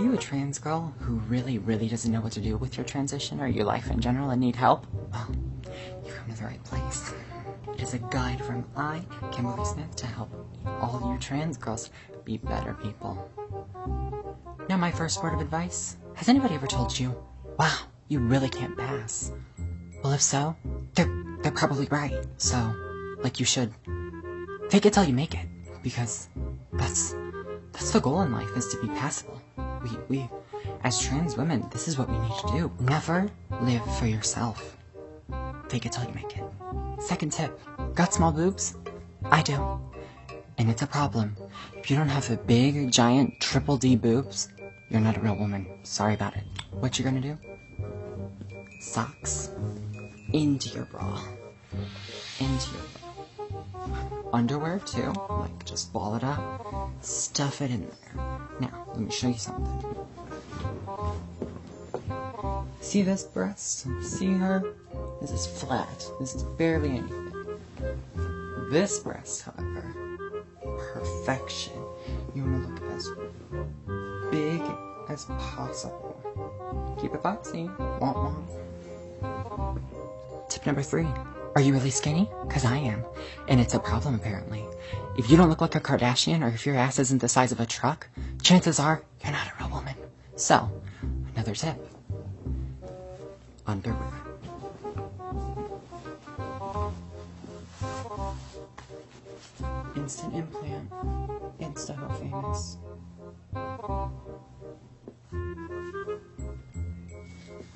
you a trans girl who really doesn't know what to do with your transition or your life in general and need help? Well, you come to the right place. It is a guide from I, Kimberly Smith, to help all you trans girls be better people. Now, my first word of advice. Has anybody ever told you, wow, you really can't pass? Well, if so, they're probably right. So, like, you should fake it till you make it, because that's the goal in life, is to be passable. We, as trans women, this is what we need to do. Never live for yourself. Fake it till you make it. Second tip, got small boobs? I do. And it's a problem. If you don't have the big, giant, triple D boobs, you're not a real woman. Sorry about it. What you gonna do? Socks into your bra. Into your bra. Underwear too. Like, just ball it up. Stuff it in there. Now, let me show you something. See this breast? See her? This is flat. This is barely anything. This breast, however, perfection. You want to look as big as possible. Keep it boxy. Womp womp. Tip number 3. Are you really skinny? Because I am. And it's a problem, apparently. If you don't look like a Kardashian, or if your ass isn't the size of a truck, chances are you're not a real woman. So, another tip. Underwear. Instant implant. Insta famous.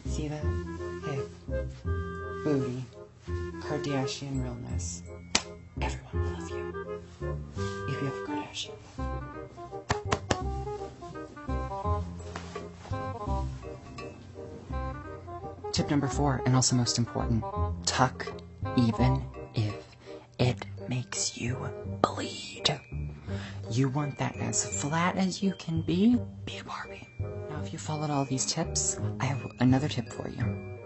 See that? Hip. Booty. Kardashian realness. Everyone will love you. If you have a Kardashian. Tip number 4, and also most important, tuck even if it makes you bleed. You want that as flat as you can be a Barbie. Now, if you followed all these tips, I have another tip for you.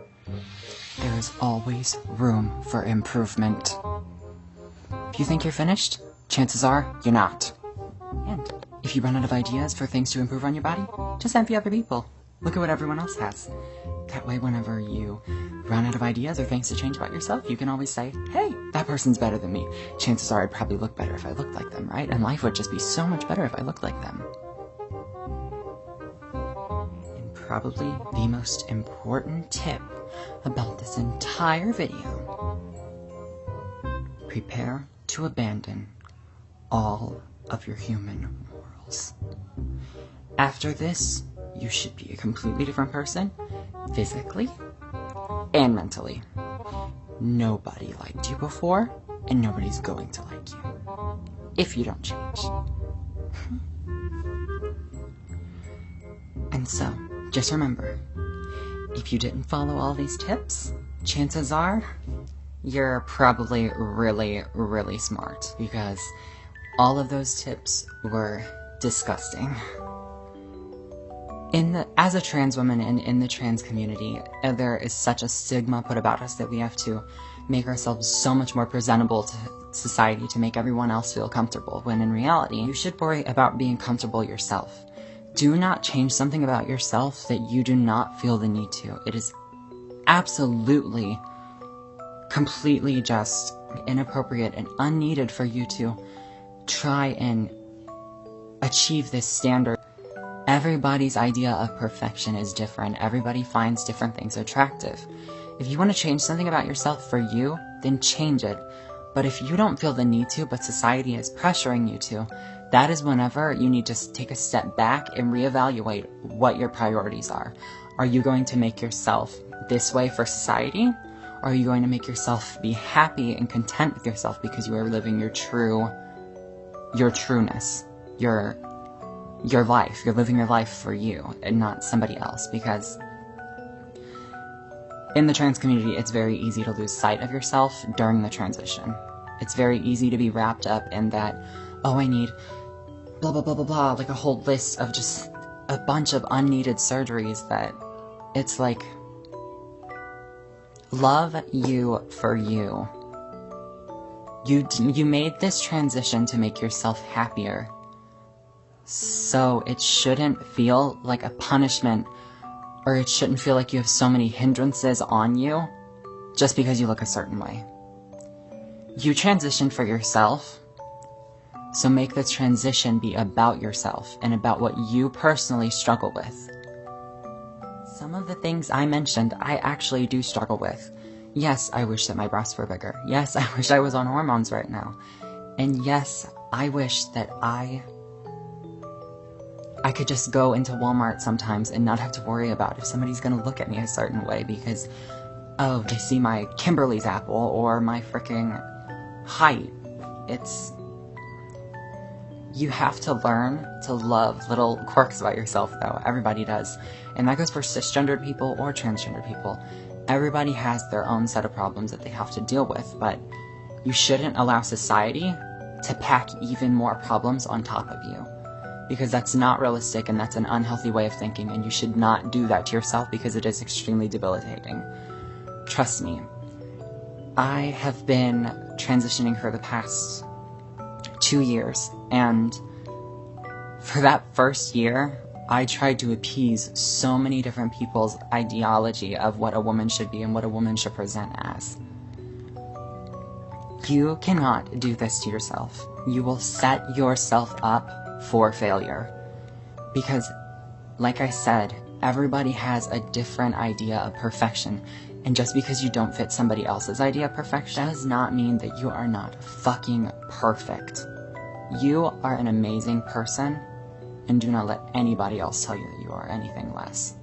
There is always room for improvement. If you think you're finished, chances are you're not. And if you run out of ideas for things to improve on your body, just envy other people. Look at what everyone else has. That way, whenever you run out of ideas or things to change about yourself, you can always say, hey, that person's better than me. Chances are I'd probably look better if I looked like them, right? And life would just be so much better if I looked like them. And probably the most important tip about this entire video: prepare to abandon all of your human morals. After this, you should be a completely different person, physically and mentally. Nobody liked you before, and nobody's going to like you if you don't change. And so, just remember, if you didn't follow all these tips, chances are you're probably really smart, because all of those tips were disgusting. As a trans woman and in the trans community, there is such a stigma put about us that we have to make ourselves so much more presentable to society to make everyone else feel comfortable, when in reality, you should worry about being comfortable yourself. Do not change something about yourself that you do not feel the need to. It is absolutely, completely just inappropriate and unneeded for you to try and achieve this standard. Everybody's idea of perfection is different. Everybody finds different things attractive. If you want to change something about yourself for you, then change it. But if you don't feel the need to, but society is pressuring you to, that is whenever you need to take a step back and reevaluate what your priorities are. Are you going to make yourself this way for society? Or are you going to make yourself be happy and content with yourself because you are living your trueness, your life. You're living your life for you and not somebody else, because in the trans community, it's very easy to lose sight of yourself during the transition. It's very easy to be wrapped up in that, oh, I need blah, blah, blah, blah, blah, like a whole list of just a bunch of unneeded surgeries that it's like, love you for you. You made this transition to make yourself happier. So it shouldn't feel like a punishment, or it shouldn't feel like you have so many hindrances on you just because you look a certain way. You transitioned for yourself, so make the transition be about yourself and about what you personally struggle with. Some of the things I mentioned, I actually do struggle with. Yes, I wish that my breasts were bigger. Yes, I wish I was on hormones right now. And yes, I wish that I could just go into Walmart sometimes and not have to worry about if somebody's gonna look at me a certain way because, oh, they see my Kimberly's apple or my freaking height. You have to learn to love little quirks about yourself, though. Everybody does. And that goes for cisgendered people or transgender people. Everybody has their own set of problems that they have to deal with, but you shouldn't allow society to pack even more problems on top of you. Because that's not realistic and that's an unhealthy way of thinking, and you should not do that to yourself because it is extremely debilitating. Trust me. I have been transitioning for the past 2 years, and for that first year, I tried to appease so many different people's ideology of what a woman should be and what a woman should present as. You cannot do this to yourself. You will set yourself up for failure. Because, like I said, everybody has a different idea of perfection, and just because you don't fit somebody else's idea of perfection does not mean that you are not fucking perfect. You are an amazing person, and do not let anybody else tell you that you are anything less.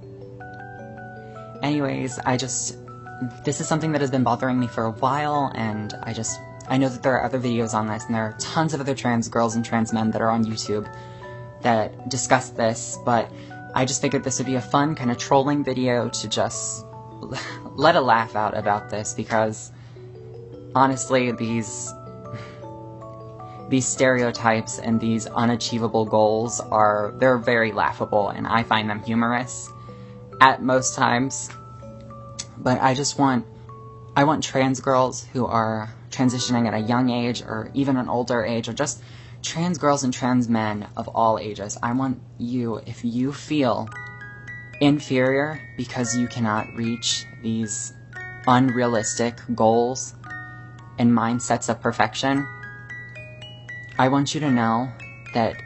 Anyways, this is something that has been bothering me for a while, and I know that there are other videos on this, and there are tons of other trans girls and trans men that are on YouTube that discuss this, but I just figured this would be a fun kind of trolling video to just let a laugh out about this, because honestly, these stereotypes and these unachievable goals they're very laughable, and I find them humorous at most times. But I want trans girls who are transitioning at a young age or even an older age, or just trans girls and trans men of all ages. I want you, if you feel inferior because you cannot reach these unrealistic goals and mindsets of perfection, I want you to know that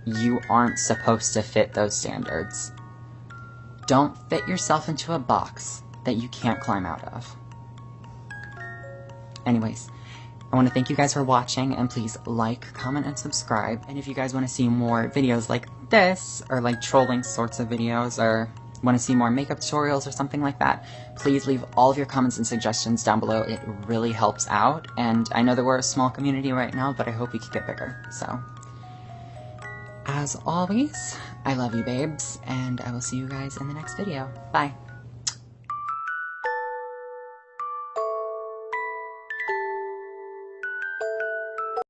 you aren't supposed to fit those standards. Don't fit yourself into a box that you can't climb out of. Anyways, I want to thank you guys for watching, and please like, comment, and subscribe. And if you guys want to see more videos like this, or like trolling sorts of videos, or want to see more makeup tutorials or something like that, please leave all of your comments and suggestions down below. It really helps out, and I know that we're a small community right now, but I hope we could get bigger. So, as always, I love you babes, and I will see you guys in the next video. Bye!